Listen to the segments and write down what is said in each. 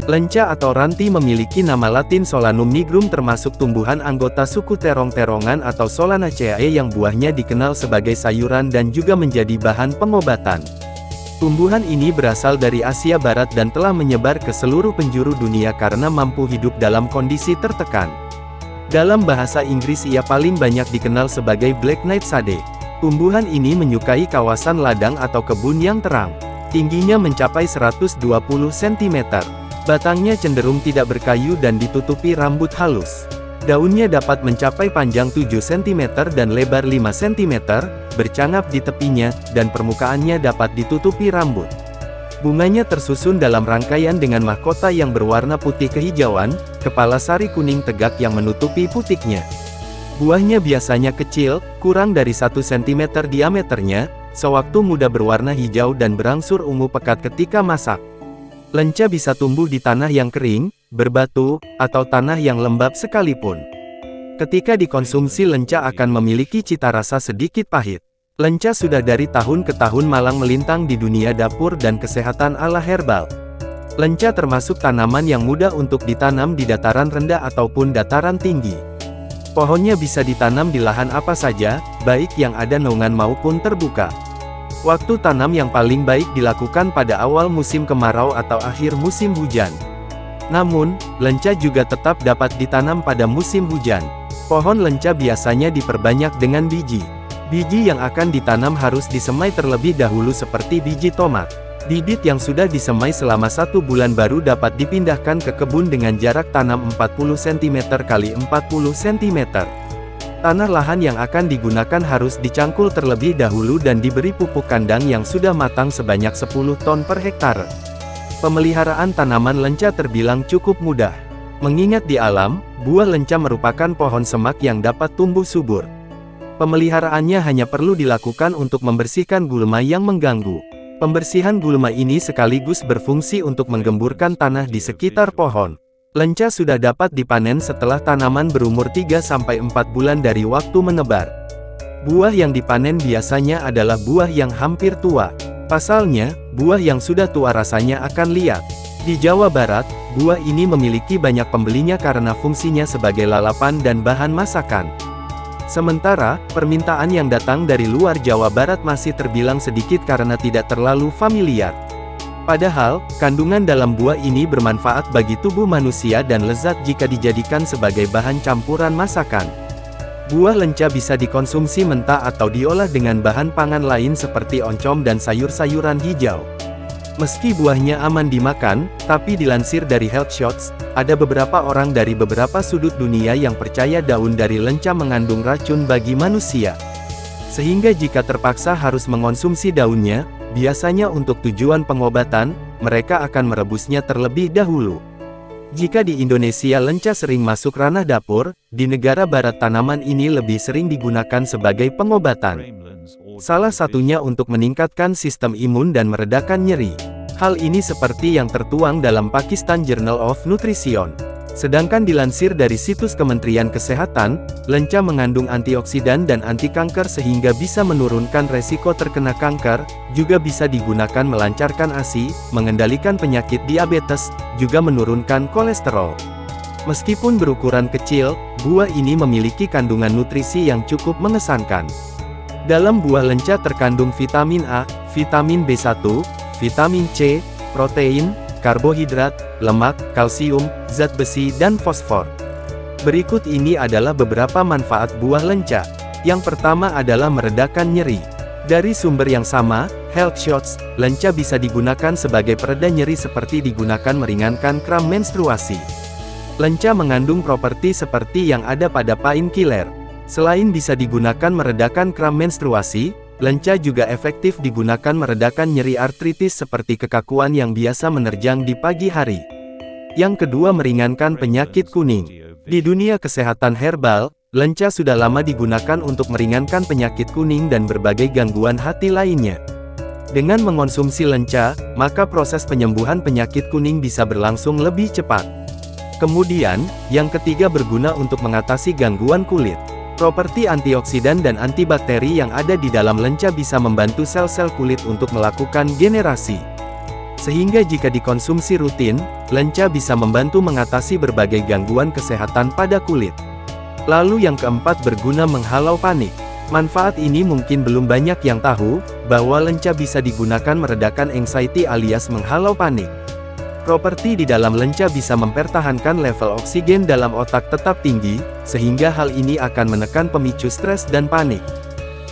Lenca atau ranti memiliki nama latin Solanum nigrum, termasuk tumbuhan anggota suku terong-terongan atau Solanaceae yang buahnya dikenal sebagai sayuran dan juga menjadi bahan pengobatan. Tumbuhan ini berasal dari Asia Barat dan telah menyebar ke seluruh penjuru dunia karena mampu hidup dalam kondisi tertekan. Dalam bahasa Inggris ia paling banyak dikenal sebagai Black Nightshade. Tumbuhan ini menyukai kawasan ladang atau kebun yang terang. Tingginya mencapai 120 cm. Batangnya cenderung tidak berkayu dan ditutupi rambut halus. Daunnya dapat mencapai panjang 7 cm dan lebar 5 cm, bercangap di tepinya, dan permukaannya dapat ditutupi rambut. Bunganya tersusun dalam rangkaian dengan mahkota yang berwarna putih kehijauan, kepala sari kuning tegak yang menutupi putiknya. Buahnya biasanya kecil, kurang dari 1 cm diameternya, sewaktu muda berwarna hijau dan berangsur ungu pekat ketika masak. Lenca bisa tumbuh di tanah yang kering, berbatu, atau tanah yang lembab sekalipun. Ketika dikonsumsi lenca akan memiliki cita rasa sedikit pahit. Lenca sudah dari tahun ke tahun malang melintang di dunia dapur dan kesehatan ala herbal. Lenca termasuk tanaman yang mudah untuk ditanam di dataran rendah ataupun dataran tinggi. Pohonnya bisa ditanam di lahan apa saja, baik yang ada naungan maupun terbuka. Waktu tanam yang paling baik dilakukan pada awal musim kemarau atau akhir musim hujan. Namun, lenca juga tetap dapat ditanam pada musim hujan. Pohon lenca biasanya diperbanyak dengan biji. Biji yang akan ditanam harus disemai terlebih dahulu seperti biji tomat. Bibit yang sudah disemai selama 1 bulan baru dapat dipindahkan ke kebun dengan jarak tanam 40 cm x 40 cm. Tanah lahan yang akan digunakan harus dicangkul terlebih dahulu dan diberi pupuk kandang yang sudah matang sebanyak 10 ton per hektare. Pemeliharaan tanaman lenca terbilang cukup mudah. Mengingat di alam, buah lenca merupakan pohon semak yang dapat tumbuh subur. Pemeliharaannya hanya perlu dilakukan untuk membersihkan gulma yang mengganggu. Pembersihan gulma ini sekaligus berfungsi untuk menggemburkan tanah di sekitar pohon. Lenca sudah dapat dipanen setelah tanaman berumur 3-4 bulan dari waktu menebar. Buah yang dipanen biasanya adalah buah yang hampir tua. Pasalnya, buah yang sudah tua rasanya akan liat. Di Jawa Barat, buah ini memiliki banyak pembelinya karena fungsinya sebagai lalapan dan bahan masakan. Sementara, permintaan yang datang dari luar Jawa Barat masih terbilang sedikit karena tidak terlalu familiar. Padahal, kandungan dalam buah ini bermanfaat bagi tubuh manusia dan lezat jika dijadikan sebagai bahan campuran masakan. Buah lenca bisa dikonsumsi mentah atau diolah dengan bahan pangan lain seperti oncom dan sayur-sayuran hijau. Meski buahnya aman dimakan, tapi dilansir dari Healthshots, ada beberapa orang dari beberapa sudut dunia yang percaya daun dari lenca mengandung racun bagi manusia. Sehingga jika terpaksa harus mengonsumsi daunnya, biasanya untuk tujuan pengobatan, mereka akan merebusnya terlebih dahulu. Jika di Indonesia lenca sering masuk ranah dapur, di negara barat tanaman ini lebih sering digunakan sebagai pengobatan. Salah satunya untuk meningkatkan sistem imun dan meredakan nyeri. Hal ini seperti yang tertuang dalam Pakistan Journal of Nutrition. Sedangkan dilansir dari situs Kementerian Kesehatan, lenca mengandung antioksidan dan anti kanker sehingga bisa menurunkan resiko terkena kanker, juga bisa digunakan melancarkan ASI, mengendalikan penyakit diabetes, juga menurunkan kolesterol. Meskipun berukuran kecil, buah ini memiliki kandungan nutrisi yang cukup mengesankan. Dalam buah lenca terkandung vitamin A, vitamin B1, vitamin C, protein, karbohidrat, lemak, kalsium, zat besi dan fosfor. Berikut ini adalah beberapa manfaat buah lenca. Yang pertama adalah meredakan nyeri. Dari sumber yang sama, Healthshots, lenca bisa digunakan sebagai pereda nyeri seperti digunakan meringankan kram menstruasi. Lenca mengandung properti seperti yang ada pada painkiller. Selain bisa digunakan meredakan kram menstruasi, lenca juga efektif digunakan meredakan nyeri artritis seperti kekakuan yang biasa menerjang di pagi hari. Yang kedua, meringankan penyakit kuning. Di dunia kesehatan herbal, lenca sudah lama digunakan untuk meringankan penyakit kuning dan berbagai gangguan hati lainnya. Dengan mengonsumsi lenca, maka proses penyembuhan penyakit kuning bisa berlangsung lebih cepat. Kemudian, yang ketiga berguna untuk mengatasi gangguan kulit. Properti antioksidan dan antibakteri yang ada di dalam lenca bisa membantu sel-sel kulit untuk melakukan generasi. Sehingga jika dikonsumsi rutin, lenca bisa membantu mengatasi berbagai gangguan kesehatan pada kulit. Lalu yang keempat berguna menghalau panik. Manfaat ini mungkin belum banyak yang tahu, bahwa lenca bisa digunakan meredakan anxiety alias menghalau panik. Properti di dalam lenca bisa mempertahankan level oksigen dalam otak tetap tinggi, sehingga hal ini akan menekan pemicu stres dan panik.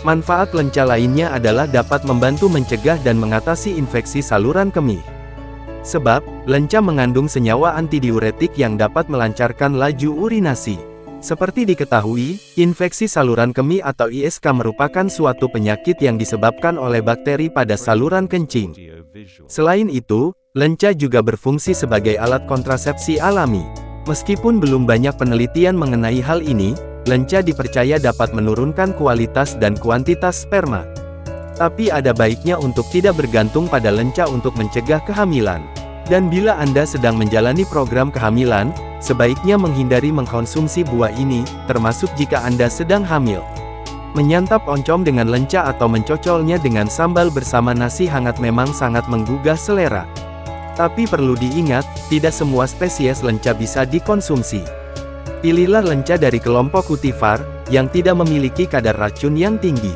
Manfaat lenca lainnya adalah dapat membantu mencegah dan mengatasi infeksi saluran kemih. Sebab, lenca mengandung senyawa antidiuretik yang dapat melancarkan laju urinasi. Seperti diketahui, infeksi saluran kemih atau ISK merupakan suatu penyakit yang disebabkan oleh bakteri pada saluran kencing. Selain itu, lenca juga berfungsi sebagai alat kontrasepsi alami. Meskipun belum banyak penelitian mengenai hal ini, lenca dipercaya dapat menurunkan kualitas dan kuantitas sperma. Tapi ada baiknya untuk tidak bergantung pada lenca untuk mencegah kehamilan. Dan bila Anda sedang menjalani program kehamilan, sebaiknya menghindari mengkonsumsi buah ini, termasuk jika Anda sedang hamil. Menyantap oncom dengan lenca atau mencocolnya dengan sambal bersama nasi hangat memang sangat menggugah selera. Tapi perlu diingat, tidak semua spesies lenca bisa dikonsumsi. Pilihlah lenca dari kelompok Cultivar, yang tidak memiliki kadar racun yang tinggi.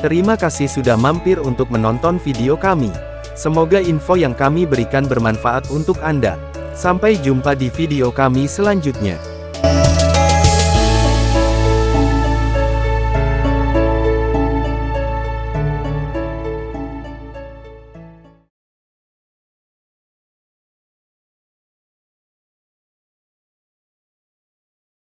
Terima kasih sudah mampir untuk menonton video kami. Semoga info yang kami berikan bermanfaat untuk Anda. Sampai jumpa di video kami selanjutnya.